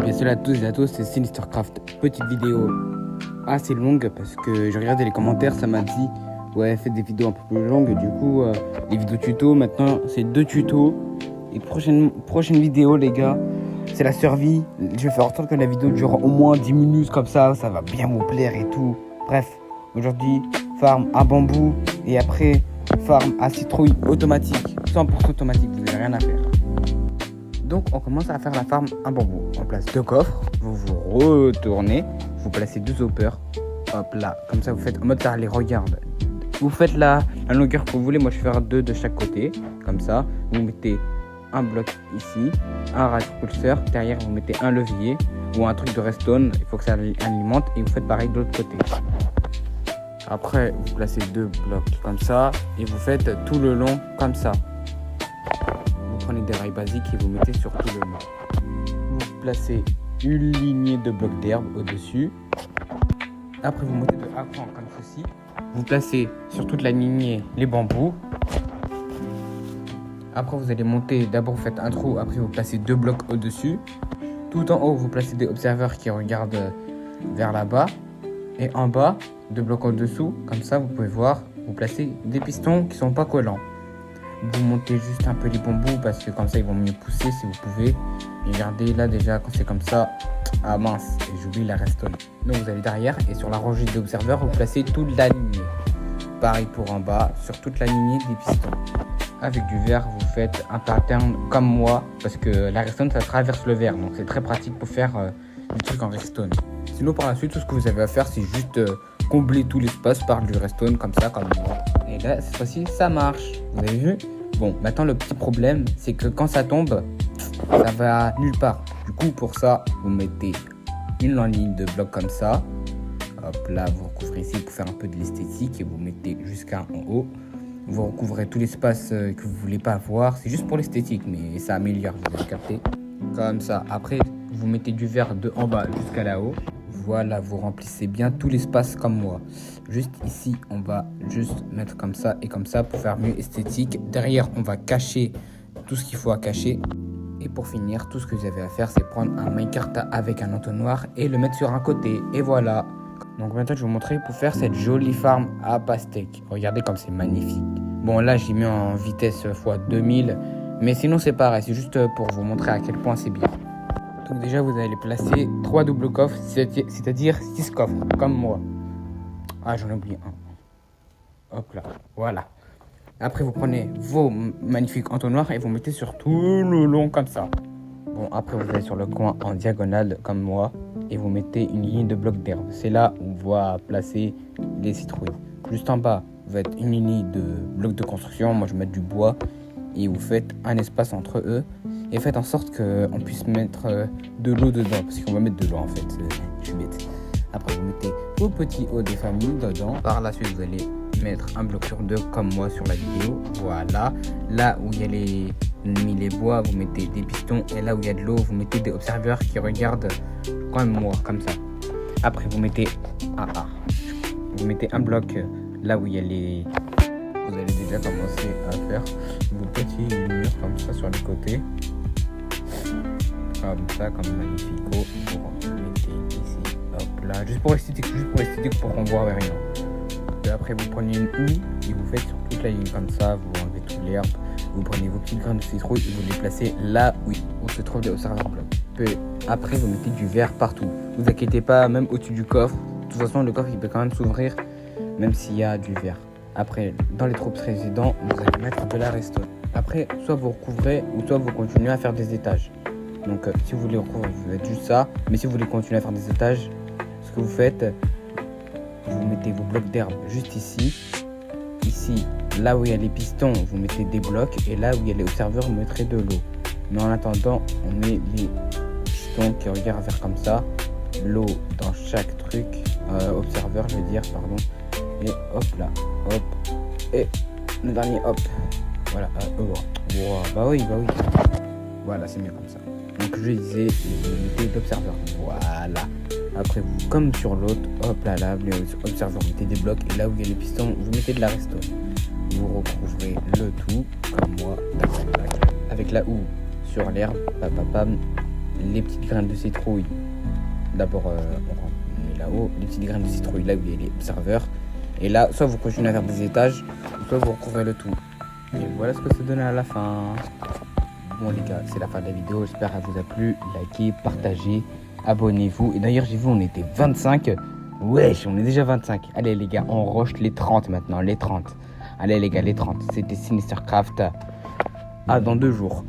Bien salut à tous et à tous, c'est Sinistercraft. Petite vidéo assez longue parce que j'ai regardé les commentaires, ça m'a dit ouais, faites des vidéos un peu plus longues. Du coup, les vidéos tuto, maintenant c'est 2 tutos. Et prochaine vidéo, les gars, c'est la survie. Je vais faire en sorte que la vidéo dure au moins 10 minutes, comme ça va bien vous plaire et tout. Bref, aujourd'hui, farm à bambou et après, farm à citrouille automatique, 100% automatique, vous n'avez rien à faire. Donc on commence à faire la farm à bambou. On place 2 coffres, vous vous retournez, vous placez 2 hoppers, hop là, comme ça vous faites en mode ça les regarde. Vous faites la longueur que vous voulez, moi je vais faire 2 de chaque côté, comme ça. Vous mettez un bloc ici, un repulseur, derrière vous mettez un levier ou un truc de redstone, il faut que ça alimente et vous faites pareil de l'autre côté. Après vous placez 2 blocs comme ça et vous faites tout le long comme ça. Vous prenez des rails basiques et vous mettez sur tout le long. Vous placez une lignée de blocs d'herbe au-dessus. Après vous montez de A comme ceci. Vous placez sur toute la lignée les bambous. Après vous allez monter, d'abord vous faites un trou, après vous placez 2 blocs au-dessus. Tout en haut vous placez des observeurs qui regardent vers là-bas. Et en bas, 2 blocs au-dessous, comme ça vous pouvez voir, vous placez des pistons qui sont pas collants. Vous montez juste un peu les bambous parce que comme ça ils vont mieux pousser si vous pouvez. Et regardez là déjà quand c'est comme ça, ah mince, et j'oublie la redstone. Donc vous allez derrière et sur la rangée d'observeurs vous placez toute la lignée. Pareil pour en bas, sur toute la lignée des pistons. Avec du verre vous faites un pattern comme moi parce que la redstone ça traverse le verre, donc c'est très pratique pour faire du truc en redstone. Sinon par la suite tout ce que vous avez à faire c'est juste combler tout l'espace par du redstone comme ça, comme moi. Et là cette fois-ci ça marche, vous avez vu? Bon, maintenant le petit problème, c'est que quand ça tombe, ça va nulle part. Du coup, pour ça, vous mettez une ligne de blocs comme ça. Hop là, vous recouvrez ici pour faire un peu de l'esthétique et vous mettez jusqu'à en haut. Vous recouvrez tout l'espace que vous voulez pas voir. C'est juste pour l'esthétique, mais ça améliore, vous avez capté. Comme ça. Après, vous mettez du verre de en bas jusqu'à là-haut. Voilà, vous remplissez bien tout l'espace comme moi. Juste ici, on va juste mettre comme ça et comme ça pour faire mieux esthétique. Derrière, on va cacher tout ce qu'il faut à cacher. Et pour finir, tout ce que vous avez à faire, c'est prendre un minecart avec un entonnoir et le mettre sur un côté. Et voilà. Donc maintenant, je vais vous montrer pour faire cette jolie farm à pastèque. Regardez comme c'est magnifique. Bon, là, j'ai mis en vitesse x2000. Mais sinon, c'est pareil. C'est juste pour vous montrer à quel point c'est bien. Donc déjà, vous allez placer 3 doubles coffres, c'est-à-dire 6 coffres, comme moi. Ah, j'en ai oublié un. Hop là, voilà. Après, vous prenez vos magnifiques entonnoirs et vous mettez sur tout le long comme ça. Bon, après, vous allez sur le coin en diagonale, comme moi, et vous mettez une ligne de blocs d'herbe. C'est là où on va placer les citrouilles. Juste en bas, vous faites une ligne de blocs de construction. Moi, je vais mettre du bois. Et vous faites un espace entre eux. Et faites en sorte qu'on puisse mettre de l'eau dedans. Parce qu'on va mettre de l'eau en fait. Je suis bête. Après vous mettez vos petits hauts des familles dedans. Par la suite vous allez mettre un bloc sur 2 comme moi sur la vidéo. Voilà. Là où il y a les bois, vous mettez des pistons. Et là où il y a de l'eau, vous mettez des observeurs qui regardent comme moi. Comme ça. Après vous mettez vous mettez un bloc là où il y a les... Vous allez déjà commencer à faire vos petits murs comme ça sur les côtés. Comme ça, comme magnifico. Vous mettez ici, hop là. Juste pour l'esthétique, pour qu'on voit rien. Et après, vous prenez une houe et vous faites sur toute la ligne comme ça. Vous enlevez toute l'herbe. Vous prenez vos petites graines de citrouille et vous les placez là où se trouvent les observeurs blocs. Après, vous mettez du verre partout. Vous inquiétez pas, même au-dessus du coffre. De toute façon, le coffre il peut quand même s'ouvrir, même s'il y a du verre. Après, dans les trous précédents, vous allez mettre de la redstone. Après, soit vous recouvrez ou soit vous continuez à faire des étages. Donc, si vous voulez recouvrir, vous faites juste ça. Mais si vous voulez continuer à faire des étages, ce que vous faites, vous mettez vos blocs d'herbe juste ici. Ici, là où il y a les pistons, vous mettez des blocs. Et là où il y a les observeurs, vous mettrez de l'eau. Mais en attendant, on met les pistons qui regardent vers comme ça. L'eau dans chaque truc. Observeur, je veux dire, pardon. Et hop là, hop, et le dernier hop, voilà, wow, bah oui, voilà, c'est mieux comme ça. Donc je disais, vous mettez l'observeur, voilà. Après vous, comme sur l'autre, hop là, les observeurs, vous mettez des blocs, et là où il y a les pistons, vous mettez de la redstone. Vous recouvrez le tout, comme moi, avec la houe sur l'herbe, pam, les petites graines de citrouille. D'abord, on met là-haut, les petites graines de citrouille, là où il y a les observeurs. Et là, soit vous continuez à faire des étages, soit vous recouvrez le tout. Et voilà ce que ça donne à la fin. Bon les gars, c'est la fin de la vidéo. J'espère qu'elle vous a plu. Likez, partagez, abonnez-vous. Et d'ailleurs, j'ai vu, on était 25. Wesh, on est déjà 25. Allez les gars, on rush les 30 maintenant, les 30. Allez les gars, les 30. C'était Sinistercraft. À dans 2 jours.